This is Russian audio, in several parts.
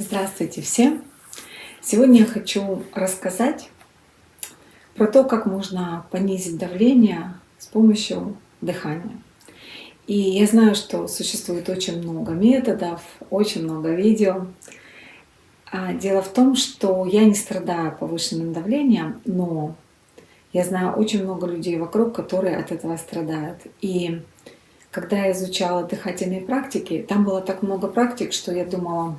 Здравствуйте всем! Сегодня я хочу рассказать про то, как можно понизить давление с помощью дыхания. И я знаю, что существует очень много методов, очень много видео. Дело в том, что я не страдаю повышенным давлением, но я знаю очень много людей вокруг, которые от этого страдают. И когда я изучала дыхательные практики, там было так много практик, что я думала,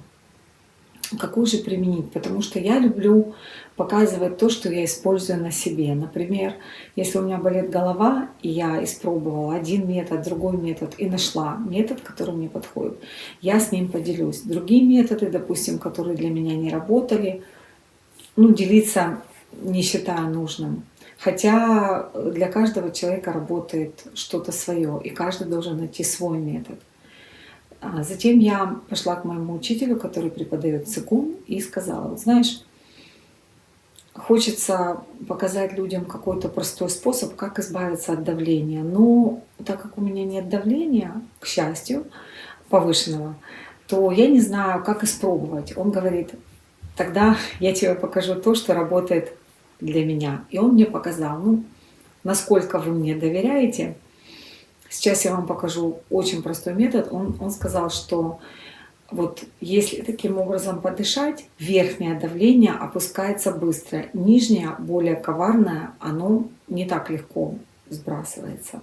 какую же применить, потому что я люблю показывать то, что я использую на себе. Например, если у меня болит голова, и я испробовала один метод, другой метод, и нашла метод, который мне подходит, я с ним поделюсь. Другие методы, допустим, которые для меня не работали, делиться не считаю нужным. Хотя для каждого человека работает что-то свое, и каждый должен найти свой метод. Затем я пошла к моему учителю, который преподает цигун, и сказала: вот знаешь, хочется показать людям какой-то простой способ, как избавиться от давления. Но так как у меня нет давления, к счастью, повышенного, то я не знаю, как испробовать. Он говорит: тогда я тебе покажу то, что работает для меня. И он мне показал, насколько вы мне доверяете. Сейчас я вам покажу очень простой метод. Он сказал, что вот если таким образом подышать, верхнее давление опускается быстро, нижнее, более коварное, оно не так легко сбрасывается.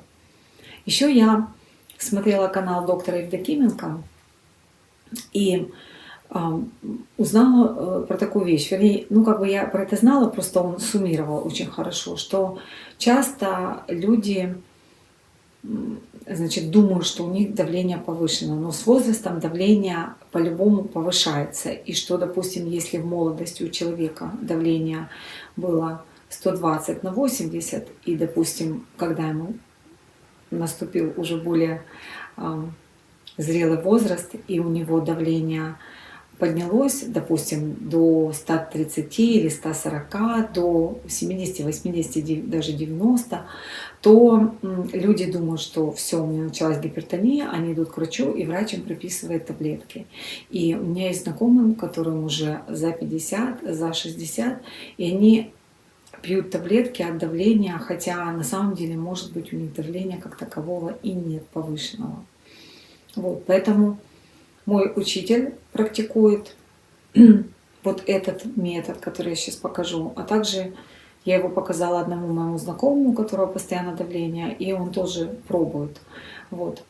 Еще я смотрела канал доктора Евдокименко и узнала про такую вещь. Вернее, я про это знала, просто он суммировал очень хорошо, что часто люди думают, что у них давление повышено, но с возрастом давление по-любому повышается. И что, допустим, если в молодости у человека давление было 120 на 80, и, допустим, когда ему наступил уже более зрелый возраст, и у него давление поднялось, допустим, до 130 или 140, до 70, 80, даже 90, то люди думают, что все, у меня началась гипертония, они идут к врачу, и врач им прописывает таблетки. И у меня есть знакомые, которым уже за 50, за 60, и они пьют таблетки от давления, хотя на самом деле, может быть, у них давления как такового и нет повышенного. Вот, поэтому мой учитель практикует вот этот метод, который я сейчас покажу, а также я его показала одному моему знакомому, у которого постоянно давление, и он тоже пробует. Вот.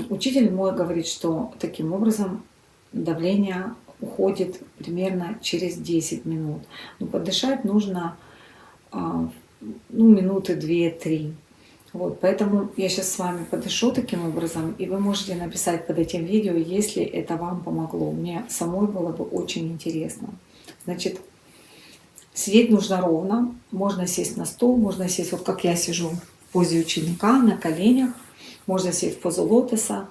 Учитель мой говорит, что таким образом давление уходит примерно через 10 минут. Но подышать нужно минуты 2-3. Вот, поэтому я сейчас с вами подышу таким образом, и вы можете написать под этим видео, если это вам помогло. Мне самой было бы очень интересно. Значит, сидеть нужно ровно, можно сесть на стол, можно сесть, вот как я сижу в позе ученика, на коленях, можно сесть в позу лотоса,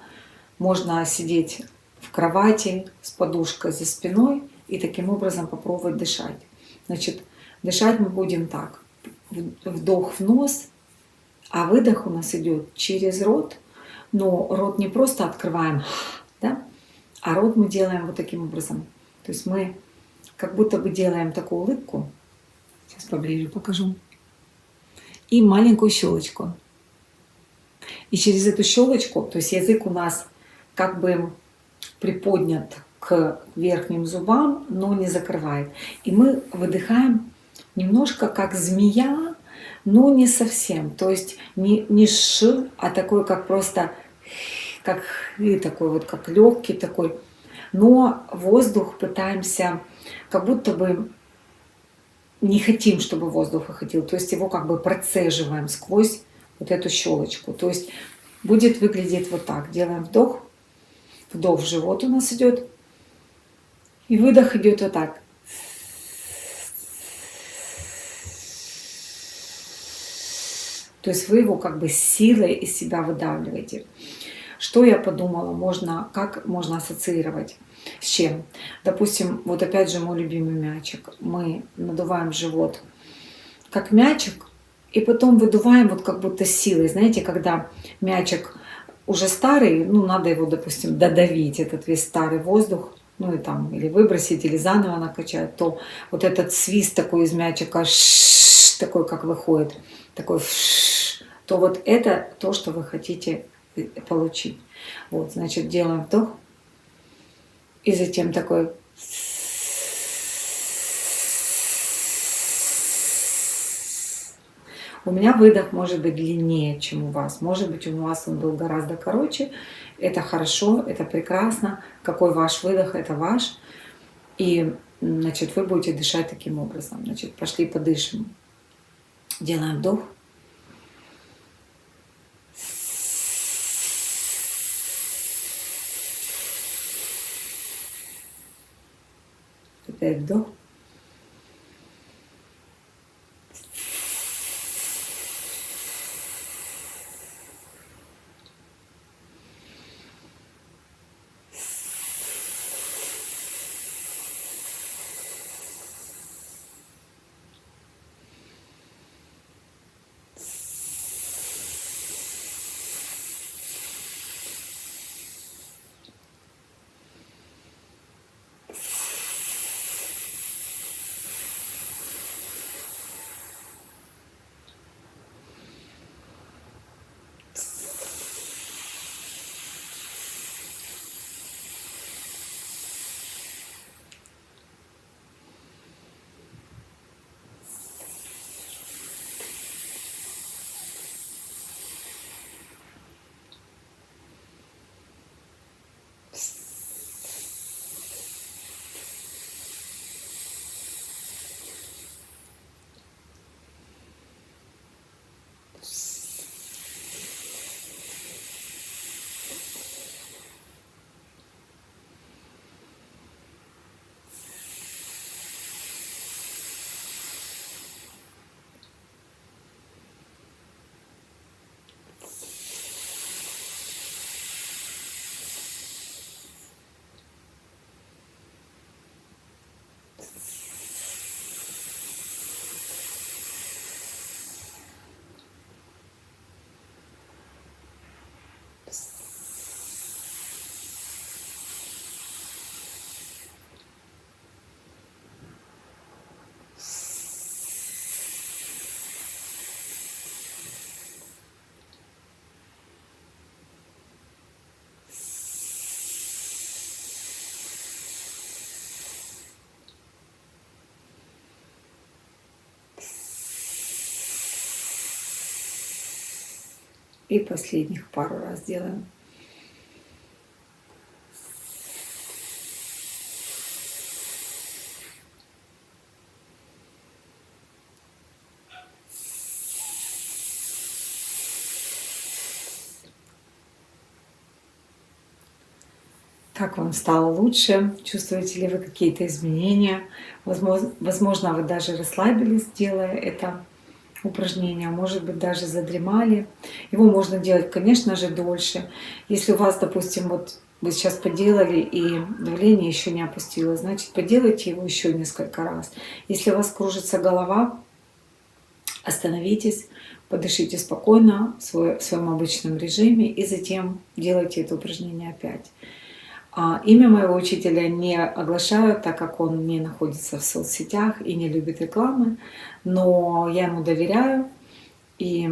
можно сидеть в кровати с подушкой за спиной и таким образом попробовать дышать. Значит, дышать мы будем так: вдох в нос, а выдох у нас идет через рот, но рот не просто открываем, да, а рот мы делаем вот таким образом. То есть мы как будто бы делаем такую улыбку, сейчас поближе покажу, и маленькую щелочку. И через эту щелочку, то есть язык у нас как бы приподнят к верхним зубам, но не закрывает. И мы выдыхаем немножко как змея, но не совсем. То есть не ш, а такой как просто, как такой вот, как легкий такой. Но воздух пытаемся, как будто бы не хотим, чтобы воздух выходил. То есть его как бы процеживаем сквозь вот эту щелочку. То есть будет выглядеть вот так. Делаем вдох. Вдох в живот у нас идет. И выдох идет вот так. То есть вы его как бы силой из себя выдавливаете. Что я подумала, как можно ассоциировать с чем? Допустим, вот опять же мой любимый мячик. Мы надуваем живот как мячик, и потом выдуваем вот как будто силой. Знаете, когда мячик уже старый, надо его, допустим, додавить, этот весь старый воздух, ну и там или выбросить, или заново накачать, то вот этот свист такой из мячика, такой как выходит, такой, то вот это то, что вы хотите получить. Вот, значит, делаем вдох, и затем такой. У меня выдох может быть длиннее, чем у вас. Может быть, у вас он был гораздо короче. Это хорошо, это прекрасно. Какой ваш выдох, это ваш. И, значит, вы будете дышать таким образом. Значит, пошли подышим. Делаем вдох. Опять вдох. И последних пару раз делаем. Как вам стало лучше? Чувствуете ли вы какие-то изменения? Возможно, вы даже расслабились, делая это упражнение, может быть, даже задремали. Его можно делать, конечно же, дольше. Если у вас, допустим, вот вы сейчас поделали и давление еще не опустилось, значит, поделайте его еще несколько раз. Если у вас кружится голова, остановитесь, подышите спокойно в своем обычном режиме и затем делайте это упражнение опять. Имя моего учителя не оглашаю, так как он не находится в соцсетях и не любит рекламы, но я ему доверяю и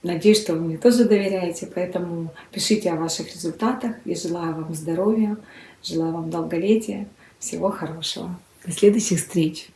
надеюсь, что вы мне тоже доверяете, поэтому пишите о ваших результатах и желаю вам здоровья, желаю вам долголетия, всего хорошего. До следующих встреч!